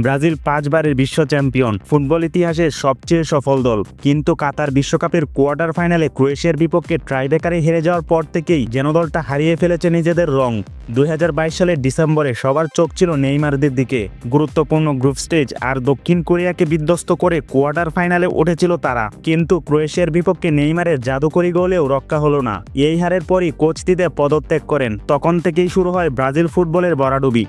Brazil 5 বারের বিশ্ব champion, football ইতিহাসের সবচেয়ে সফল দল। কিন্তু কাতার বিশ্বকাপের কোয়ার্টার ফাইনালে ক্রোয়েশিয়ার বিপক্ষে ট্রাইব্রেকারে হেরে যাওয়ার পর থেকেই যেন দলটা হারিয়ে ফেলেছে নিজেদের রং। 2022 সালের ডিসেম্বরে সবার চোখ ছিল নেইমারদের দিকে। গুরুত্বপূর্ণ গ্রুপ স্টেজ আর দক্ষিণ কোরিয়াকে বিধ্বস্ত করে কোয়ার্টার ফাইনালে উঠেছিল তারা, কিন্তু ক্রোয়েশিয়ার বিপক্ষে নেইমারের জাদুকরি গোলেও রক্ষা হলো না। এই হারের পরই কোচ দিতে পদত্যাগ করেন। তখন থেকেই শুরু হয় ব্রাজিল ফুটবলের ভরাডুবি।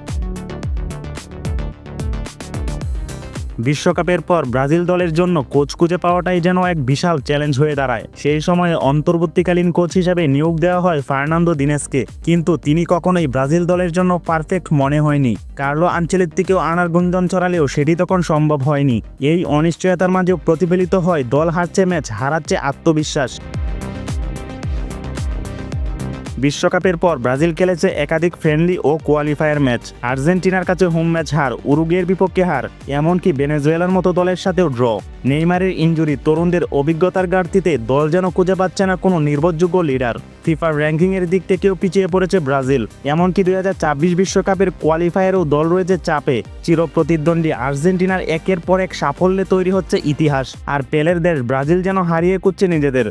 বিশ্বকাপের পর ব্রাজিল দলের জন্য কোচ খুঁজে পাওয়াটাই যেন এক বিশাল চ্যালেঞ্জ হয়ে দাঁড়ায়। সেই সময়ে অন্তর্বর্তীকালীন কোচ হিসেবে নিয়োগ দেওয়া হয় ফার্নান্দো দিনেজকে, কিন্তু তিনি কখনোই ব্রাজিল দলের জন্য পারফেক্ট মনে হয়নি। কার্লো আনচেলত্তিকেও আনার গুঞ্জন ছড়ালেও সেটি তখন সম্ভব হয়নি। এই অনিশ্চয়তার মাঝেও প্রতিফলিত হয় দল হারছে ম্যাচ, হারাচ্ছে আত্মবিশ্বাস। বিশ্বকাপের পর ব্রাজিল খেলেছে একাধিক ফ্রেন্ডলি ও কোয়ালিফায়ার ম্যাচ। আর্জেন্টিনার কাছে হোম ম্যাচ হার, উরুগুয়ের বিপক্ষে হার, এমনকি ভেনেজুয়েলার মতো দলের সাথেও ড্র। নেইমারের ইনজুরি, তরুণদের অভিজ্ঞতার ঘাটতিতে দল যেন খুঁজে পাচ্ছে না কোনো নির্ভরযোগ্য লিডার। ফিফার র্যাঙ্কিংয়ের দিক থেকেও পিছিয়ে পড়েছে ব্রাজিল। এমনকি 2026 বিশ্বকাপের কোয়ালিফায়ারেও দল রয়েছে চাপে। চিরপ্রতিদ্বন্দ্বী আর্জেন্টিনার একের পর এক সাফল্যে তৈরি হচ্ছে ইতিহাস, আর পেলের দেশ ব্রাজিল যেন হারিয়ে খুঁজছে নিজেদের।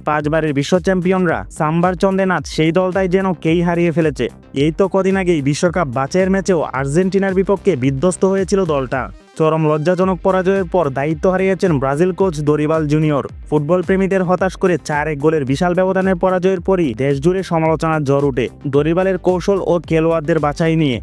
5 বারের বিশ্ব চ্যাম্পিয়নরা সাম্বার চন্দে নাচ, সেই দলটাই যেন কেই হারিয়ে ফেলেছে। এই তো কদিন আগেই বিশ্বকাপ বাছাইয়ের ম্যাচেও আর্জেন্টিনার বিপক্ষে বিধ্বস্ত হয়েছিল দলটা। চরম লজ্জাজনক পরাজয়ের পর দায়িত্ব হারিয়েছেন Brazil coach Dorival junior. Football প্রেমীদের হতাশ করে 4-1 গোলের বিশাল ব্যবধানের পরাজয়ের পরই দেশজুড়ে সমালোচনার ঝড় ওঠে দরিবালের কৌশল ও খেলোয়াড়দের বাছাই নিয়ে।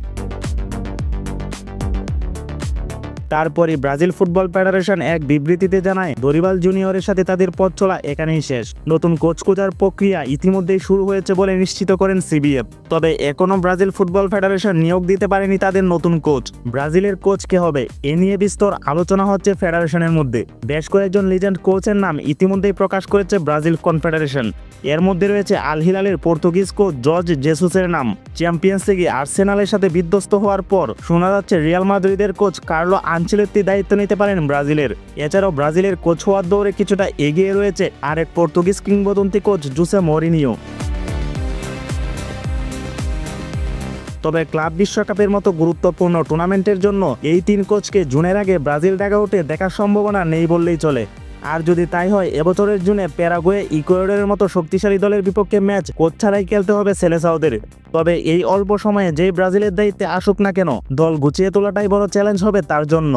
তারপরই ব্রাজিল ফুটবল ফেডারেশন এক বিবৃতিতে জানায়, দরিবাল জুনিয়রের সাথে তাদের পথ চলা এখানেই শেষ। নতুন কোচ খোঁজার প্রক্রিয়া ইতিমধ্যেই শুরু হয়েছে বলে নিশ্চিত করেন সিবিএফ। তবে এখনও ব্রাজিল ফুটবল ফেডারেশন নিয়োগ দিতে পারেনি তাদের নতুন কোচ। ব্রাজিলের কোচ কে হবে এ নিয়ে বিস্তর আলোচনা হচ্ছে ফেডারেশনের মধ্যে। বেশ কয়েকজন লিজেন্ড কোচের নাম ইতিমধ্যেই প্রকাশ করেছে ব্রাজিল কনফেডারেশন। এর মধ্যে রয়েছে আল হিলালের পর্তুগিজ কোচ জর্জ জেসুসের নাম। চ্যাম্পিয়ন্স লিগে আর্সেনালের সাথে বিধ্বস্ত হওয়ার পর শোনা যাচ্ছে রিয়াল মাদ্রিদের কোচ কার্লো আনচেলত্তি দায়িত্ব নিতে পারেন ব্রাজিলের। এছাড়াও ব্রাজিলের কোচ হওয়ার দৌড়ে কিছুটা এগিয়ে রয়েছে আরেক পর্তুগিজ কিংবদন্তি কোচ জোসে মরিনিও। তবে ক্লাব বিশ্বকাপের মতো গুরুত্বপূর্ণ টুর্নামেন্টের জন্য এই 3 কোচকে জুনের আগে ব্রাজিল ডাগআউটে দেখার সম্ভাবনা নেই বললেই চলে। আর যদি তাই হয়, এবছরের জুনে প্যারাগুয়ে, ইকুয়েডরের মতো শক্তিশালী দলের বিপক্ষে ম্যাচ কোচ ছাড়াই খেলতে হবে সেলেসাওদের। তবে এই অল্প সময়ে যেই ব্রাজিলের দায়িত্বে আসুক না কেন, দল গুছিয়ে তোলাটাই বড় চ্যালেঞ্জ হবে তার জন্য।